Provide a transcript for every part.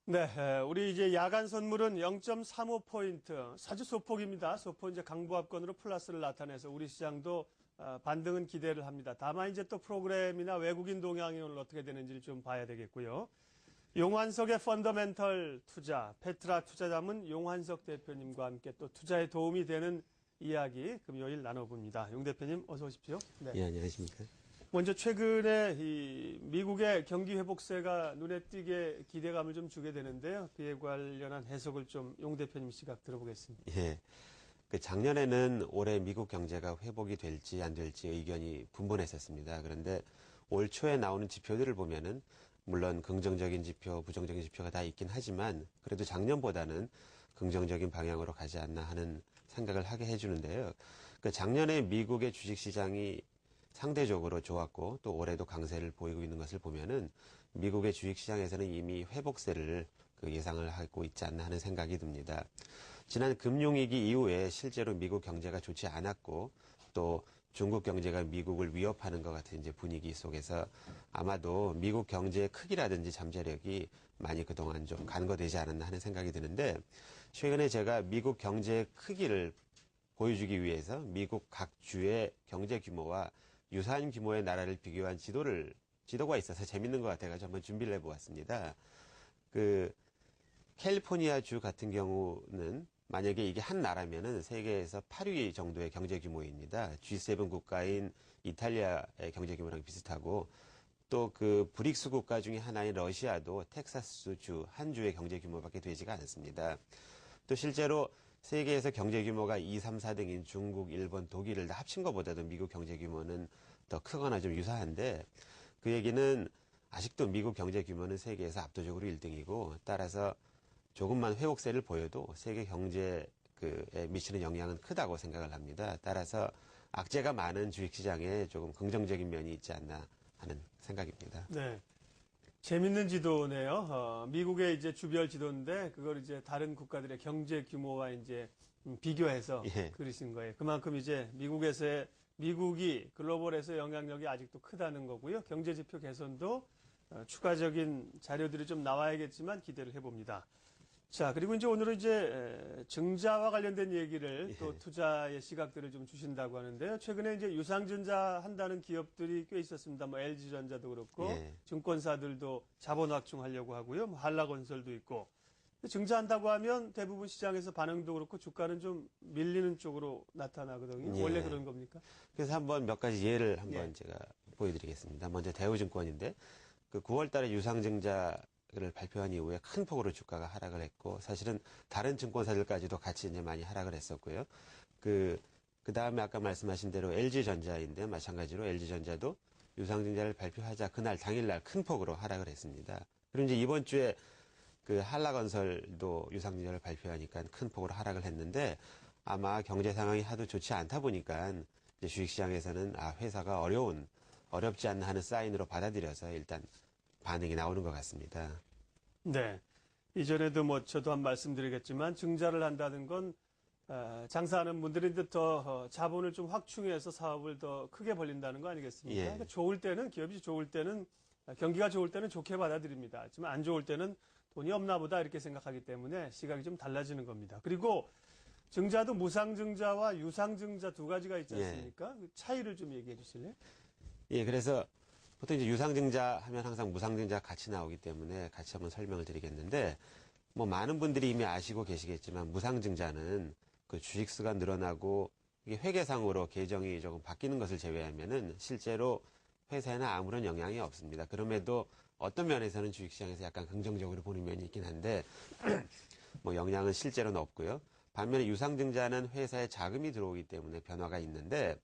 네, 우리 이제 야간 선물은 0.35포인트, 사주 소폭입니다. 소폭 이제 강보합권으로 플러스를 나타내서 우리 시장도 반등은 기대를 합니다. 다만 이제 또 프로그램이나 외국인 동향이 오늘 어떻게 되는지를 좀 봐야 되겠고요. 용환석의 펀더멘털 투자, 페트라 투자자문 용환석 대표님과 함께 또 투자에 도움이 되는 이야기 금요일 나눠봅니다. 용 대표님 어서 오십시오. 네, 안녕하십니까. 먼저 최근에 이 미국의 경기 회복세가 눈에 띄게 기대감을 좀 주게 되는데요. 그에 관련한 해석을 좀 용 대표님 시각 들어보겠습니다. 예. 작년에는 올해 미국 경제가 회복이 될지 안 될지 의견이 분분했었습니다. 그런데 올 초에 나오는 지표들을 보면은 물론 긍정적인 지표, 부정적인 지표가 다 있긴 하지만 그래도 작년보다는 긍정적인 방향으로 가지 않나 하는 생각을 하게 해주는데요. 작년에 미국의 주식시장이 상대적으로 좋았고 또 올해도 강세를 보이고 있는 것을 보면은 미국의 주식시장에서는 이미 회복세를 예상을 하고 있지 않나 하는 생각이 듭니다. 지난 금융위기 이후에 실제로 미국 경제가 좋지 않았고 또 중국 경제가 미국을 위협하는 것 같은 이제 분위기 속에서 아마도 미국 경제의 크기라든지 잠재력이 많이 그동안 좀 간과되지 않았나 하는 생각이 드는데 최근에 제가 미국 경제의 크기를 보여주기 위해서 미국 각 주의 경제 규모와 유사한 규모의 나라를 비교한 지도가 있어서 재밌는 것 같아가지고 한번 준비를 해보았습니다. 캘리포니아 주 같은 경우는 만약에 이게 한 나라면은 세계에서 8위 정도의 경제 규모입니다. G7 국가인 이탈리아의 경제 규모랑 비슷하고 또 브릭스 국가 중에 하나인 러시아도 텍사스 주 한 주의 경제 규모밖에 되지가 않습니다. 또 실제로 세계에서 경제 규모가 2, 3, 4등인 중국, 일본, 독일을 다 합친 것보다도 미국 경제 규모는 더 크거나 좀 유사한데 그 얘기는 아직도 미국 경제 규모는 세계에서 압도적으로 1등이고 따라서 조금만 회복세를 보여도 세계 경제에 미치는 영향은 크다고 생각을 합니다. 따라서 악재가 많은 주식시장에 조금 긍정적인 면이 있지 않나 하는 생각입니다. 네. 재밌는 지도네요. 미국의 이제 주별 지도인데 그걸 이제 다른 국가들의 경제 규모와 이제 비교해서 그리신 거예요. 그만큼 이제 미국이 글로벌에서 영향력이 아직도 크다는 거고요. 경제 지표 개선도 추가적인 자료들이 좀 나와야겠지만 기대를 해봅니다. 자, 그리고 이제 오늘은 이제 증자와 관련된 얘기를 또 투자의 시각들을 좀 주신다고 하는데요. 최근에 이제 유상증자 한다는 기업들이 꽤 있었습니다. 뭐 LG전자도 그렇고 증권사들도 자본 확충하려고 하고요. 뭐 한라건설도 있고. 증자한다고 하면 대부분 시장에서 반응도 그렇고 주가는 좀 밀리는 쪽으로 나타나거든요. 원래 그런 겁니까? 그래서 한번 몇 가지 예를 한번 제가 보여드리겠습니다. 먼저 대우증권인데 9월 달에 유상증자를 발표한 이후에 큰 폭으로 주가가 하락을 했고 사실은 다른 증권사들까지도 같이 이제 많이 하락을 했었고요. 그 다음에 아까 말씀하신 대로 LG전자인데 마찬가지로 LG전자도 유상증자를 발표하자 그날 당일날 큰 폭으로 하락을 했습니다. 그리고 이제 이번 주에 한라건설도 유상증자를 발표하니까 큰 폭으로 하락을 했는데 아마 경제 상황이 하도 좋지 않다 보니까 이제 주식시장에서는 회사가 어렵지 않나 하는 사인으로 받아들여서 일단 반응이 나오는 것 같습니다. 네. 이전에도 뭐 저도 한 말씀드리겠지만 증자를 한다는 건 장사하는 분들이 더 자본을 좀 확충해서 사업을 더 크게 벌린다는 거 아니겠습니까? 그러니까 좋을 때는 기업이 좋을 때는 경기가 좋을 때는 좋게 받아들입니다. 하지만 안 좋을 때는 돈이 없나 보다 이렇게 생각하기 때문에 시각이 좀 달라지는 겁니다. 그리고 증자도 무상증자와 유상증자 두 가지가 있지 않습니까? 그 차이를 좀 얘기해 주실래요? 그래서 보통 이제 유상증자 하면 항상 무상증자 같이 나오기 때문에 같이 한번 설명을 드리겠는데 뭐 많은 분들이 이미 아시고 계시겠지만 무상증자는 주식수가 늘어나고 이게 회계상으로 계정이 조금 바뀌는 것을 제외하면은 실제로 회사에는 아무런 영향이 없습니다. 그럼에도 어떤 면에서는 주식시장에서 약간 긍정적으로 보는 면이 있긴 한데 뭐 영향은 실제로는 없고요. 반면에 유상증자는 회사에 자금이 들어오기 때문에 변화가 있는데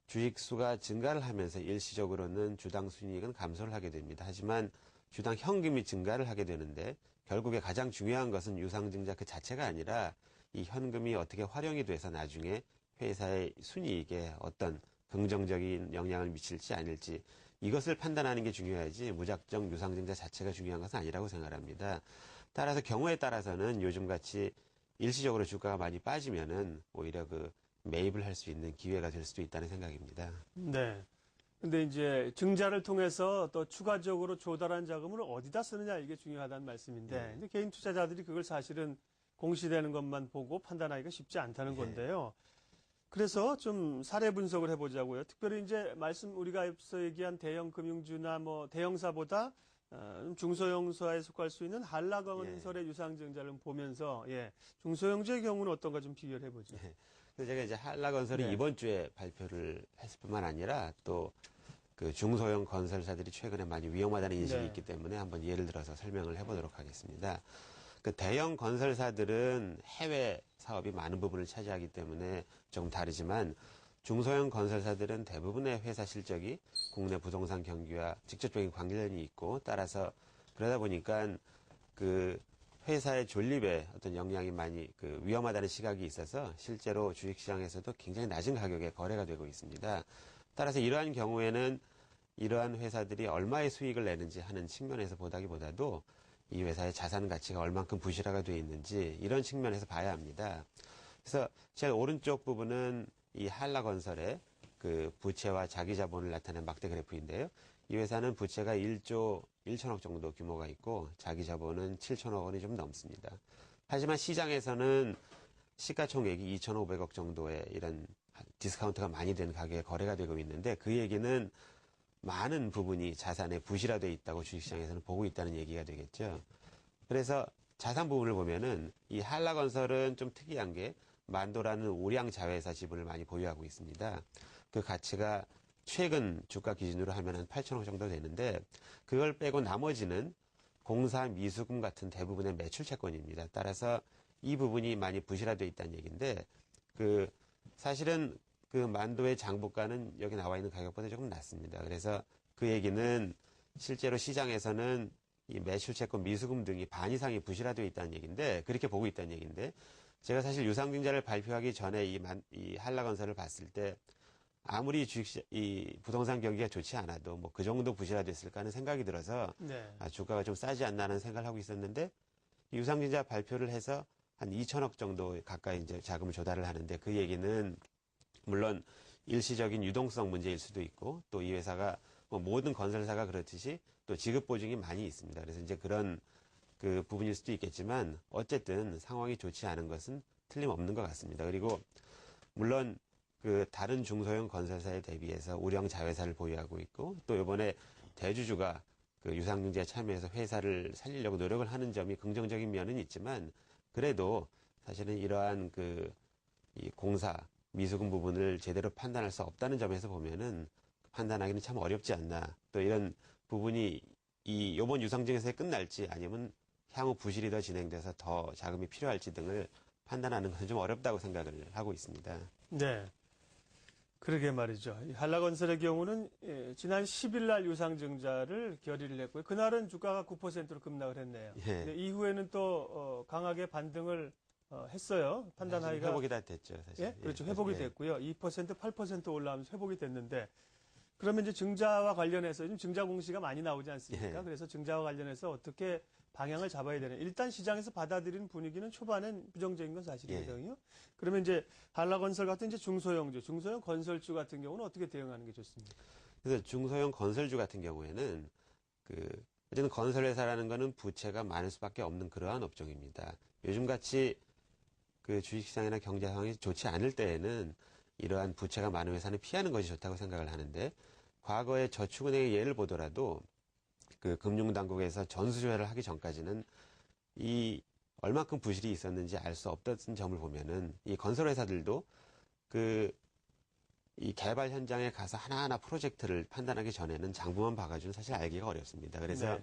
주식수가 증가를 하면서 일시적으로는 주당 순이익은 감소를 하게 됩니다. 하지만 주당 현금이 증가를 하게 되는데 결국에 가장 중요한 것은 유상증자 그 자체가 아니라 이 현금이 어떻게 활용이 돼서 나중에 회사의 순이익에 어떤 긍정적인 영향을 미칠지 아닐지 이것을 판단하는 게 중요하지 무작정 유상증자 자체가 중요한 것은 아니라고 생각합니다. 따라서 경우에 따라서는 요즘같이 일시적으로 주가가 많이 빠지면은 오히려 매입을 할 수 있는 기회가 될 수도 있다는 생각입니다. 네. 근데 이제 증자를 통해서 또 추가적으로 조달한 자금을 어디다 쓰느냐 이게 중요하다는 말씀인데 이제 개인 투자자들이 그걸 사실은 공시되는 것만 보고 판단하기가 쉽지 않다는 건데요. 그래서 좀 사례 분석을 해보자고요. 특별히 이제 우리가 앞서 얘기한 대형 금융주나 뭐 대형사보다 중소형사에 속할 수 있는 한라건설의 유상증자를 보면서 중소형주의 경우는 어떤가 좀 비교를 해보죠. 그래서 제가 이제 한라건설이 네. 이번 주에 발표를 했을 뿐만 아니라 또 그 중소형 건설사들이 최근에 많이 위험하다는 인식이 네. 있기 때문에 한번 예를 들어서 설명을 해보도록 하겠습니다. 그 대형 건설사들은 해외 사업이 많은 부분을 차지하기 때문에 조금 다르지만 중소형 건설사들은 대부분의 회사 실적이 국내 부동산 경기와 직접적인 관련이 있고 따라서 그러다 보니까 그 회사의 존립에 어떤 영향이 많이 그 위험하다는 시각이 있어서 실제로 주식시장에서도 굉장히 낮은 가격에 거래가 되고 있습니다. 따라서 이러한 경우에는 이러한 회사들이 얼마의 수익을 내는지 하는 측면에서 보다기보다도 이 회사의 자산 가치가 얼만큼 부실화가 되어 있는지 이런 측면에서 봐야 합니다. 그래서 제가 오른쪽 부분은 이 한라건설의 그 부채와 자기 자본을 나타낸 막대 그래프인데요. 이 회사는 부채가 1조 1천억 정도 규모가 있고 자기 자본은 7천억 원이 좀 넘습니다. 하지만 시장에서는 시가총액이 2,500억 정도의 이런 디스카운트가 많이 된 가격에 거래가 되고 있는데 그 얘기는 많은 부분이 자산에 부실화되어 있다고 주식시장에서는 보고 있다는 얘기가 되겠죠. 그래서 자산 부분을 보면은 이 한라건설은 좀 특이한 게 만도라는 우량 자회사 지분을 많이 보유하고 있습니다. 그 가치가 최근 주가 기준으로 하면 한 8천억 정도 되는데 그걸 빼고 나머지는 공사 미수금 같은 대부분의 매출 채권입니다. 따라서 이 부분이 많이 부실화되어 있다는 얘기인데 그 사실은 그 만도의 장부가는 여기 나와 있는 가격보다 조금 낮습니다. 그래서 그 얘기는 실제로 시장에서는 이 매출 채권 미수금 등이 반 이상이 부실화되어 있다는 얘기인데 그렇게 보고 있다는 얘기인데 제가 사실 유상증자를 발표하기 전에 이 한라건설을 봤을 때 아무리 이 부동산 경기가 좋지 않아도 뭐 그 정도 부실화됐을까 하는 생각이 들어서 주가가 좀 싸지 않나 하는 생각을 하고 있었는데 유상증자 발표를 해서 한 2천억 정도 가까이 이제 자금을 조달을 하는데 그 얘기는 물론 일시적인 유동성 문제일 수도 있고 또 이 회사가 뭐 모든 건설사가 그렇듯이 또 지급 보증이 많이 있습니다. 그래서 이제 그런 그 부분일 수도 있겠지만 어쨌든 상황이 좋지 않은 것은 틀림없는 것 같습니다. 그리고 물론 그 다른 중소형 건설사에 대비해서 우량 자회사를 보유하고 있고 또 이번에 대주주가 그 유상증자에 참여해서 회사를 살리려고 노력을 하는 점이 긍정적인 면은 있지만 그래도 사실은 이러한 그 이 공사 미수금 부분을 제대로 판단할 수 없다는 점에서 보면은 판단하기는 참 어렵지 않나. 또 이런 부분이 이번 유상증자에서 끝날지 아니면 향후 부실이 더 진행돼서 더 자금이 필요할지 등을 판단하는 것은 좀 어렵다고 생각을 하고 있습니다. 네. 그러게 말이죠. 이 한라건설의 경우는 지난 10일 날 유상증자를 결의를 했고요. 그날은 주가가 9%로 급락을 했네요. 예. 이후에는 또 강하게 반등을 했어요. 판단하기가 회복이 다 됐죠, 사실. 예, 그렇죠. 회복이 예. 됐고요. 2%, 8% 올라오면서 회복이 됐는데 그러면 이제 증자와 관련해서 요즘 증자 공시가 많이 나오지 않습니까? 예. 그래서 증자와 관련해서 어떻게 방향을 잡아야 되는. 일단 시장에서 받아들이는 분위기는 초반엔 부정적인 건 사실이거든요. 그러면 이제 한라건설 같은 이제 중소형 건설주 같은 경우는 어떻게 대응하는 게 좋습니까? 그래서 중소형 건설주 같은 경우에는 어쨌든 건설회사라는 거는 부채가 많을 수밖에 없는 그러한 업종입니다. 요즘같이 그 주식시장이나 경제 상황이 좋지 않을 때에는 이러한 부채가 많은 회사는 피하는 것이 좋다고 생각을 하는데 과거에 저축은행의 예를 보더라도 그 금융당국에서 전수조회를 하기 전까지는 이 얼마큼 부실이 있었는지 알 수 없던 점을 보면은 이 건설회사들도 이 개발 현장에 가서 하나하나 프로젝트를 판단하기 전에는 장부만 봐가지고는 사실 알기가 어렵습니다. 그래서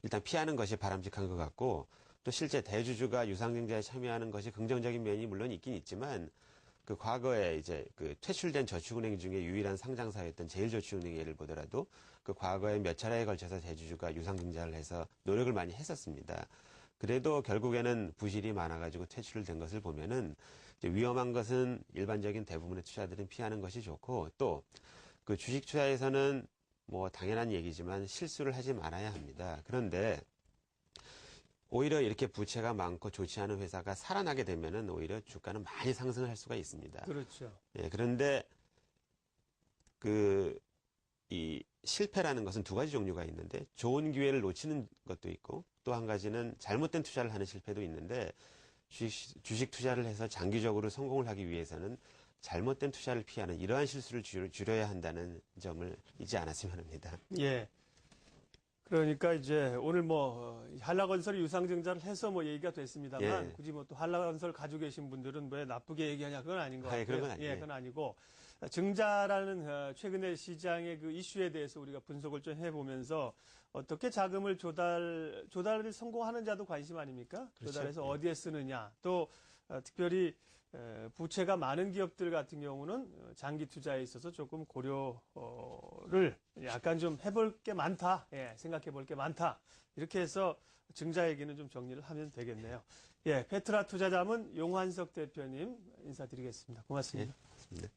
일단 피하는 것이 바람직한 것 같고 또 실제 대주주가 유상증자에 참여하는 것이 긍정적인 면이 물론 있긴 있지만 그 과거에 이제 그 퇴출된 저축은행 중에 유일한 상장사였던 제일저축은행 예를 보더라도 그 과거에 몇 차례에 걸쳐서 대주주가 유상증자를 해서 노력을 많이 했었습니다. 그래도 결국에는 부실이 많아가지고 퇴출된 것을 보면은 이제 위험한 것은 일반적인 대부분의 투자들은 피하는 것이 좋고 또 그 주식 투자에서는 뭐 당연한 얘기지만 실수를 하지 말아야 합니다. 그런데 오히려 이렇게 부채가 많고 좋지 않은 회사가 살아나게 되면은 오히려 주가는 많이 상승을 할 수가 있습니다. 그렇죠. 예, 그런데 이 실패라는 것은 두 가지 종류가 있는데 좋은 기회를 놓치는 것도 있고 또 한 가지는 잘못된 투자를 하는 실패도 있는데 주식 투자를 해서 장기적으로 성공을 하기 위해서는 잘못된 투자를 피하는 이러한 실수를 줄여야 한다는 점을 잊지 않았으면 합니다. 예. 그러니까 이제 오늘 뭐 한라건설이 유상증자를 해서 뭐 얘기가 됐습니다만 예. 굳이 뭐 또 한라건설 가지고 계신 분들은 왜 나쁘게 얘기하냐 그건 아닌 것 같아요. 그런 건 아니에요. 예, 그건 아니고 증자라는 최근의 시장의 그 이슈에 대해서 우리가 분석을 좀 해보면서 어떻게 자금을 조달을 성공하는 자도 관심 아닙니까? 그렇죠. 조달해서 예. 어디에 쓰느냐 또 특별히 부채가 많은 기업들 같은 경우는 장기 투자에 있어서 조금 고려를 약간 좀 해볼 게 많다. 예, 생각해 볼 게 많다. 이렇게 해서 증자 얘기는 좀 정리를 하면 되겠네요. 예, 페트라 투자자문 용환석 대표님 인사드리겠습니다. 고맙습니다. 예, 고맙습니다.